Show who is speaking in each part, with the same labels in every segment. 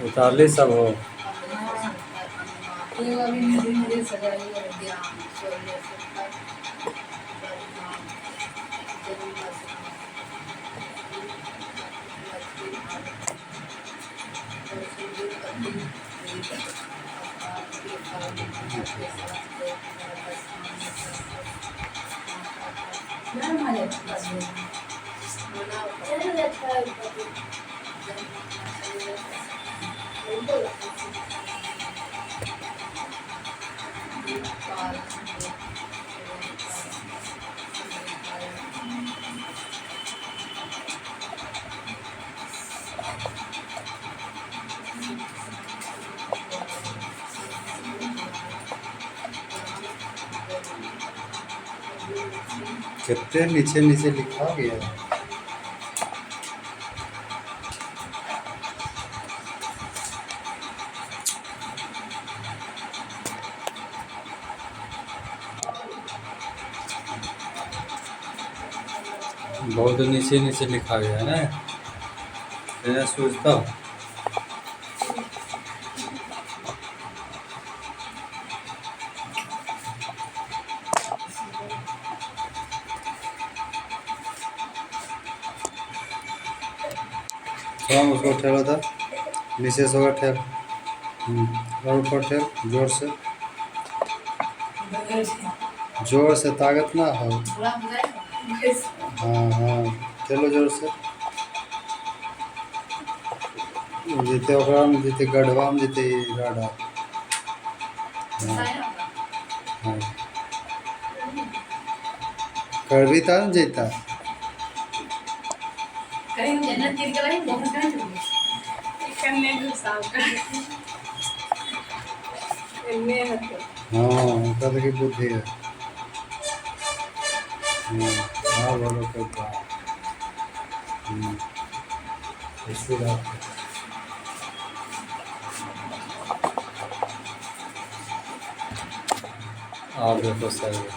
Speaker 1: उतारली सब हो कितने नीचे नीचे लिखा गया है। बहुत नीचे नीचे लिखा गया है ना, मैं सोचता हूँ हम उसको ठेला था नीचे से होगा ठेल और ऊपर ठेल जोर से ताकत ना हो। हाँ हाँ चलो जोर से जीते ओकरा में जीते गढ़वा में जीते गाढ़ा। हाँ हाँ कर भी था जीता हाँ उनका तो की बुद्धि है। हाँ बोलो कोई बात ऐसी बात है। आप देखो सही है,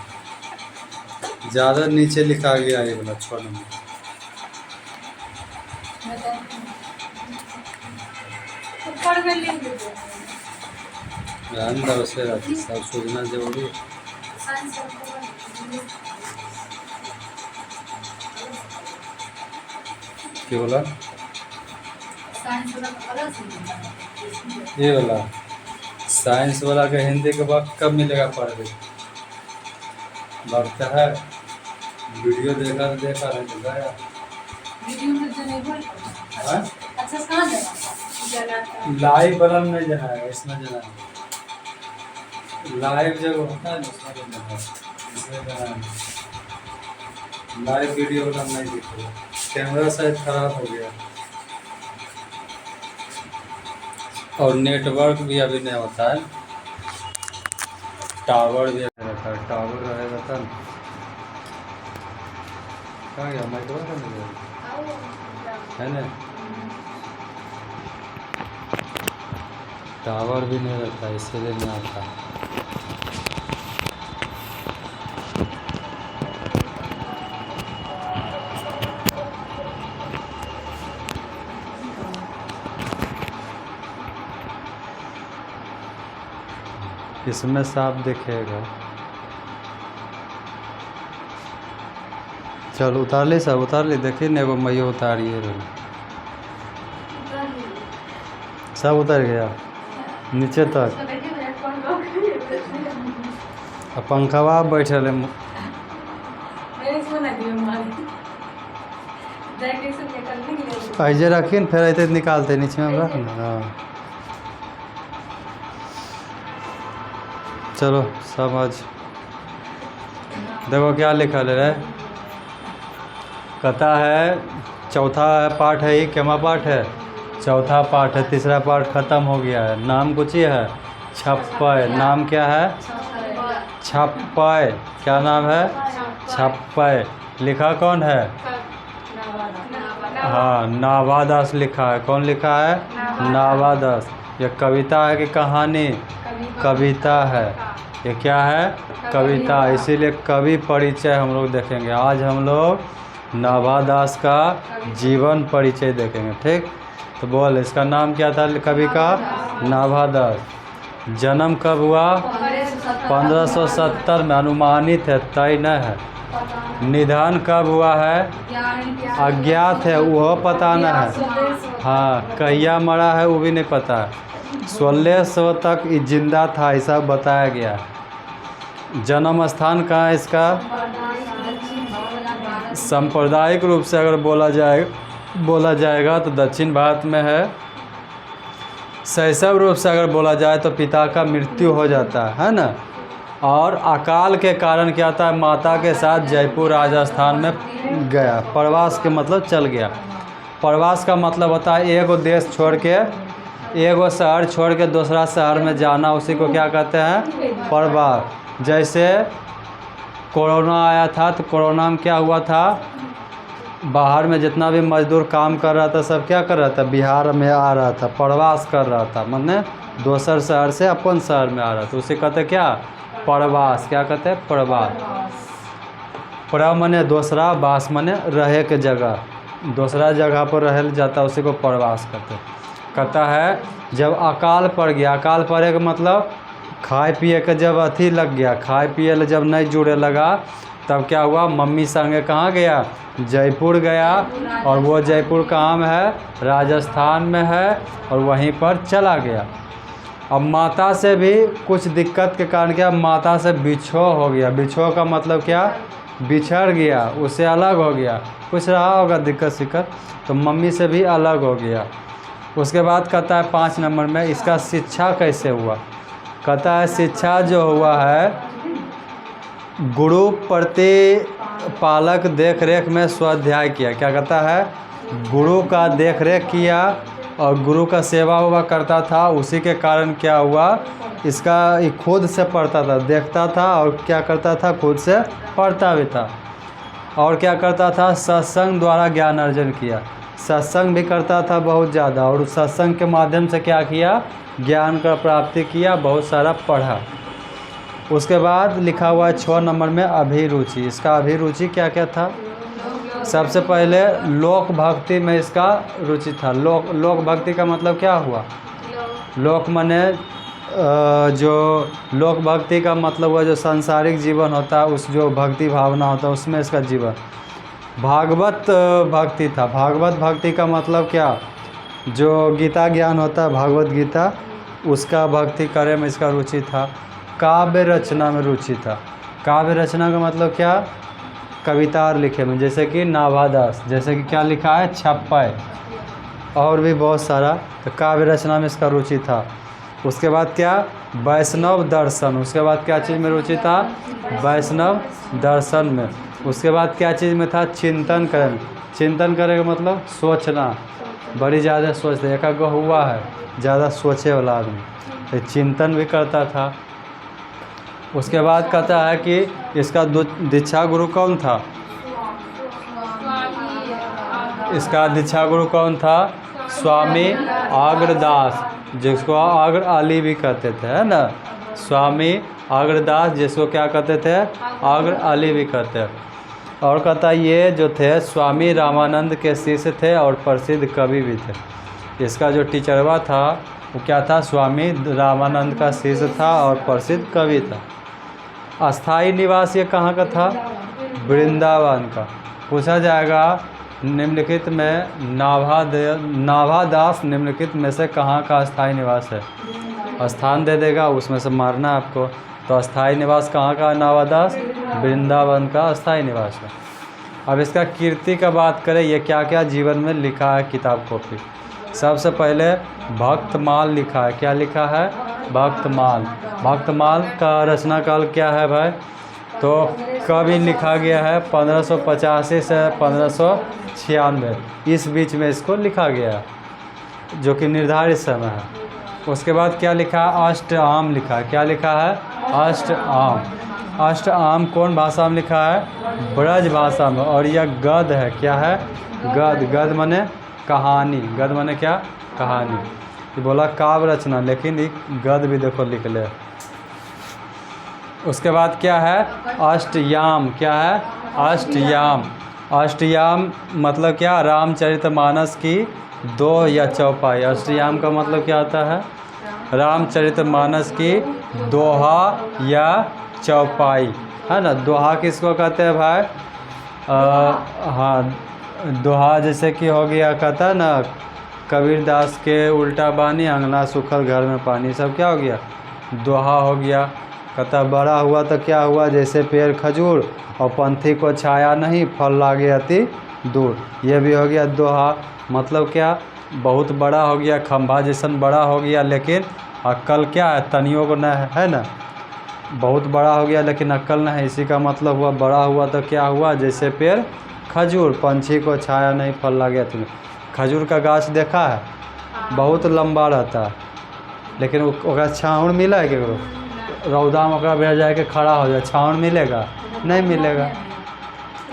Speaker 1: ज़्यादा नीचे लिखा गया ये वाला 6 नंबर। अंदर से सब सोचना जरूरी है। क्या बोला ये वाला साइंस वाला का हिंदी के वक्त कब मिलेगा पढ़ वक्त है वीडियो देखा नहीं मिला यार। लाइव वाला में नहीं जाना है, इसमें जाना है। लाइव जब होता है उसमें जाना है, इसमें जाना है। लाइव वीडियो वाला नहीं दिखेगा, कैमरा शायद खराब हो गया और नेटवर्क भी अभी नहीं होता है। टावर भी रहता है, टावर रहेगा तब। कहाँ गया माइक्रोफोन है ना, टावर भी नहीं रहता इसीलिए नहीं आता। इसमें साफ दिखेगा। चलो उतार ले सब उतार ले, देखिए ना एगो मैया उतारिए सब उतर गया नीचे तक। अब पंखवा बैठल है ऐसे रखिए फिर ऐसे निकालते नीचे में रख ना। हाँ चलो समझ देखो क्या लिखा ले रहा है। कथा है चौथा पाठ है, ये केमा पाठ है, चौथा पाठ है, तीसरा पाठ खत्म हो गया है। नाम कुछ ही है छप्पय, नाम क्या है छप्पय, क्या नाम है छप्पय। लिखा कौन है हाँ नावादास लिखा है। कौन लिखा है नावादास। यह कविता है कि कहानी कविता है। ये क्या है? कविता। इसीलिए कवि परिचय हम लोग देखेंगे। आज हम लोग नाभा दास का जीवन परिचय देखेंगे। ठीक, तो बोल, इसका नाम क्या था कवि का? नाभा दास। जन्म कब हुआ? 1570 में, अनुमानित है, तय न है। निधन कब हुआ है? अज्ञात है, वह पता न है। हाँ, कहिया मरा है वो भी नहीं पता है। 1600 तक जिंदा था, ऐसा बताया गया। जन्म स्थान कहाँ है इसका? सांप्रदायिक रूप से अगर बोला जाएगा तो दक्षिण भारत में है। शैशव रूप से अगर बोला जाए तो पिता का मृत्यु हो जाता है ना। और अकाल के कारण क्या था? माता के साथ जयपुर राजस्थान में गया। प्रवास के मतलब चल गया। प्रवास का मतलब होता है एगो देश छोड़ के, एगो शहर छोड़ के दूसरा शहर में जाना, उसी को क्या कहते हैं? प्रवास। जैसे कोरोना आया था तो कोरोना में क्या हुआ था? बाहर में जितना भी मजदूर काम कर रहा था सब क्या कर रहा था? बिहार में आ रहा था, प्रवास कर रहा था, माने दूसर शहर से अपन शहर में आ रहा था, उसे कहते क्या? प्रवास। क्या कहते हैं? प्रवास। प्र मने दूसरा, वास मने रहे के जगह, दूसरा जगह पर रह जाता, उसी को प्रवास कहते हैं। कहता है जब अकाल पड़ गया, अकाल पड़े का मतलब खाए पिए के जब अथी लग गया, खाए पिए जब नहीं जुड़े लगा, तब क्या हुआ? मम्मी संगे कहाँ गया? जयपुर गया। और वो जयपुर कहाँ में है? राजस्थान में है। और वहीं पर चला गया। अब माता से भी कुछ दिक्कत के कारण क्या? माता से बिछो हो गया। बिछो का मतलब क्या? बिछड़ गया, उससे अलग हो गया, कुछ रहा होगा दिक्कत सिक्कत, तो मम्मी से भी अलग हो गया। उसके बाद कहता है 5 नंबर में इसका शिक्षा कैसे हुआ? कहता है शिक्षा जो हुआ है गुरु प्रतिपालक देख रेख में स्वाध्याय किया। क्या कहता है? गुरु का देख रेख किया और गुरु का सेवा हुआ करता था। उसी के कारण क्या हुआ? इसका खुद से पढ़ता था, देखता था और क्या करता था? खुद से पढ़ता भी था। और क्या करता था? सत्संग द्वारा ज्ञान अर्जन किया। सत्संग भी करता था बहुत ज़्यादा, और सत्संग के माध्यम से क्या किया? ज्ञान का प्राप्ति किया, बहुत सारा पढ़ा। उसके बाद लिखा हुआ है 6 नंबर में अभिरुचि। इसका अभिरुचि क्या क्या था? सबसे पहले लोक भक्ति में इसका रुचि था। लोक भक्ति का मतलब क्या हुआ? लोक माने जो लोक भक्ति का मतलब हुआ जो सांसारिक जीवन होता है, उस जो भक्ति भावना होता है उसमें इसका जीवन। भागवत भक्ति था। भागवत भक्ति का मतलब क्या? जो गीता ज्ञान होता है, भागवत गीता, उसका भक्ति करे में इसका रुचि था। काव्य रचना में रुचि था। काव्य रचना का मतलब क्या? कविता लिखे में, जैसे कि नाभा दास, जैसे कि क्या लिखा है? छप्पय, और भी बहुत सारा। तो काव्य रचना में इसका रुचि था। उसके बाद क्या? वैष्णव दर्शन। उसके बाद क्या चीज़ में रुचि था? वैष्णव दर्शन में। उसके बाद क्या चीज़ में था? चिंतन करें। चिंतन करे का मतलब सोचना, बड़ी ज़्यादा सोचते। एक हुआ है ज़्यादा सोचे वाला आदमी, तो चिंतन भी करता था। उसके बाद कहता है कि इसका दीक्षा गुरु कौन था? इसका दीक्षा गुरु कौन था? स्वामी अग्रदास, जिसको अग्र अली भी कहते थे, है ना। स्वामी अग्रदास, जिसको क्या कहते थे? अग्र अली भी कहते हैं। और कहता ये जो थे स्वामी रामानंद के शिष्य थे और प्रसिद्ध कवि भी थे। इसका जो टीचरवा था वो क्या था? स्वामी रामानंद का शिष्य था और प्रसिद्ध कवि था। अस्थाई निवास ये कहाँ का था? वृंदावन का। पूछा जाएगा निम्नलिखित में नाभा दास निम्नलिखित में से कहाँ का अस्थाई निवास है? स्थान दे देगा, उसमें से मारना आपको। तो अस्थाई निवास कहाँ का? नाभा दास वृंदावन का अस्थाई निवास है। अब इसका कीर्ति का बात करें, ये क्या क्या जीवन में लिखा है किताब कॉपी। सबसे पहले भक्तमाल लिखा है। क्या लिखा है? भक्तमाल। भक्तमाल का रचना काल क्या है भाई? तो कभी लिखा गया है 1585 से 1596, इस बीच में इसको लिखा गया है, जो कि निर्धारित समय है। उसके बाद क्या लिखा है? अष्ट आम लिखा है। क्या लिखा है? अष्ट आम। अष्ट आम कौन भाषा में लिखा है? ब्रज भाषा में। और यह गद्य है। क्या है? गद्य। गद्य माने कहानी। गद्य माने क्या? कहानी। ये बोला काव्य रचना, लेकिन एक गद्य भी देखो लिख ले। उसके बाद क्या है, अष्टयाम। क्या है, अष्टयाम। अष्टयाम मतलब क्या, रामचरितमानस की 2 या चौपाई। अष्टयाम का मतलब क्या होता है, रामचरितमानस की दोहा या चौपाई, है ना। दोहा किसको कहते हैं भाई, हाँ, दोहा जैसे कि हो गया, कहता है ना कबीर दास के उल्टा बानी, अंगना सूखल घर में पानी, सब क्या हो गया, दोहा हो गया। कहता बड़ा हुआ तो क्या हुआ, जैसे पेड़ खजूर, और पंथी को छाया नहीं, फल लागे अति दूर, ये भी हो गया दोहा। मतलब क्या, बहुत बड़ा हो गया, खंभा जैसन बड़ा हो गया, लेकिन अक्ल क्या है, तनियों को न है ना। बहुत बड़ा हो गया लेकिन अक्ल न है, इसी का मतलब हुआ बड़ा हुआ तो क्या हुआ, जैसे पेड़ खजूर, पंछी को छाया नहीं, फल लागे अति दूर। खजूर का गाछ देखा है, बहुत लंबा रहता है, लेकिन ओकरा छाँव मिला है केकरो, रौदा में ओकरा भेज जाए के खड़ा हो जाए, छाँव मिलेगा, नहीं मिलेगा,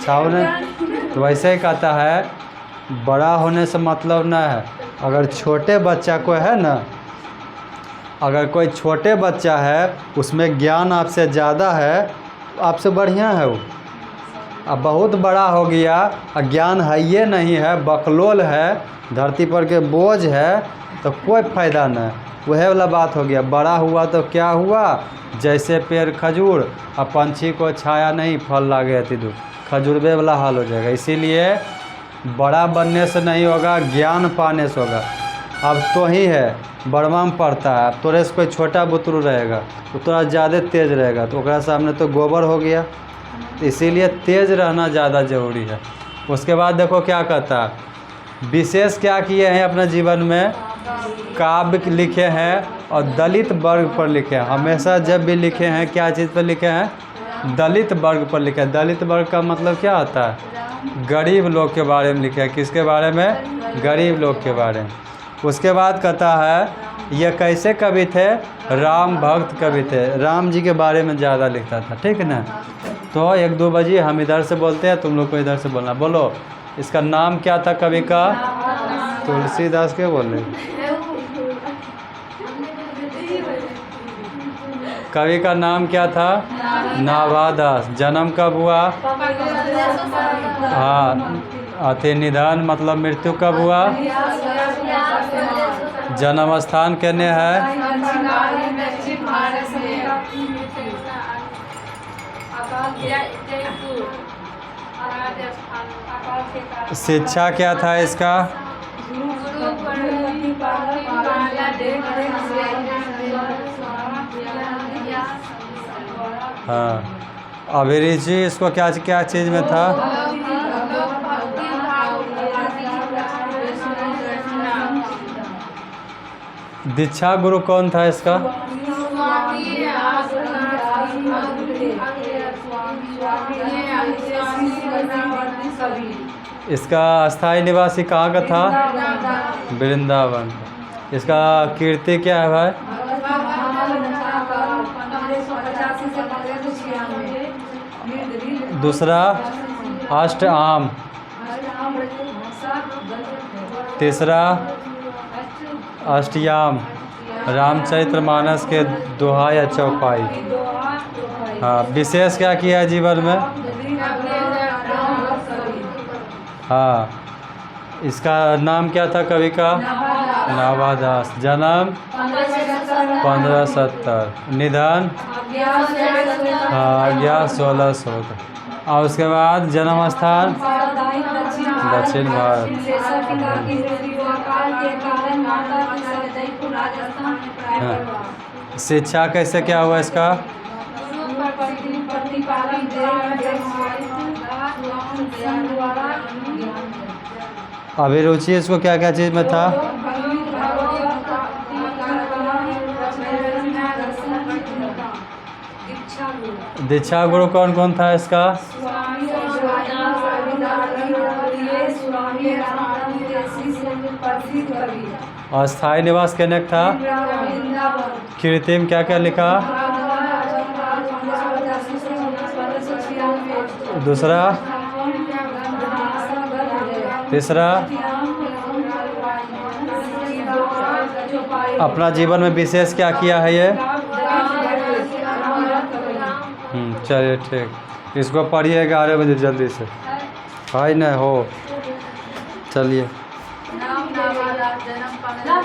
Speaker 1: छाँव नहीं। तो वैसे ही कहता है, बड़ा होने से मतलब ना है। अगर छोटे बच्चा को है ना, अगर कोई छोटे बच्चा है, उसमें ज्ञान आपसे ज़्यादा है, आपसे बढ़िया है वो। अब बहुत बड़ा हो गया, ज्ञान है ये नहीं है, बकलोल है, धरती पर के बोझ है, तो कोई फ़ायदा नहीं। वह वाला बात हो गया, बड़ा हुआ तो क्या हुआ, जैसे पेड़ खजूर, और पंछी को छाया नहीं, फल लागे अति दूर, खजूरबे वाला हाल हो जाएगा। इसीलिए बड़ा बनने से नहीं होगा, ज्ञान पाने से होगा। अब तो ही है, बड़वा में पढ़ता है, अब तोरे से कोई छोटा बुतरू रहेगा, वो थोड़ा ज़्यादा तेज रहेगा, तो ओकरा सामने तो गोबर हो गया। इसीलिए तेज रहना ज़्यादा ज़रूरी है। उसके बाद देखो क्या कहता है, विशेष क्या किए हैं अपने जीवन में, काव्य लिखे हैं और दलित वर्ग पर लिखे हैं। हमेशा जब भी लिखे हैं, क्या चीज़ पर लिखे हैं, दलित वर्ग पर लिखे हैं। दलित वर्ग का मतलब क्या होता है, गरीब लोग के बारे में लिखे हैं। किसके बारे में, गरीब लोग के बारे में। उसके बाद कहता है, ये कैसे कवि थे, राम भक्त कवि थे, राम जी के बारे में ज़्यादा लिखता था, ठीक है ना। तो 1-2 बजे हम इधर से बोलते हैं, तुम लोग को इधर से बोलना। बोलो, इसका नाम क्या था कवि का, तुलसीदास के बोले। कवि का नाम क्या था, नाभादास। जन्म कब हुआ, हाँ, अति निधन मतलब मृत्यु कब हुआ, जन्म स्थान कहने है, शिक्षा क्या था इसका, हाँ, अभिरुचि इसको क्या क्या चीज़ में था, दीक्षा गुरु कौन था इसका, इसका स्थायी निवासी कहाँ का था, वृंदावन। इसका कीर्ति क्या है भाई, दूसरा अष्टयाम, तीसरा अष्टयाम, रामचरितमानस के दोहा या चौपाई। हाँ, विशेष क्या किया है जीवन में, हाँ, इसका नाम क्या था कवि का, नाभादास। जन्म 1570, निधन हाँ 1600। और उसके बाद जन्म स्थान दक्षिण भारत। हाँ। शिक्षा कैसे क्या हुआ इसका, अभिरुचि इसको क्या क्या चीज़ में था, दीक्षा गुरु कौन कौन था इसका, और स्थायी निवास कहने था, कीर्ति में क्या क्या लिखा, दूसरा, तीसरा, अपना जीवन में विशेष क्या किया है ये, चलिए ठीक, इसको पढ़िए 11 बजे जल्दी से, है न हो। चलिए
Speaker 2: नाम नावादा जन्म पालन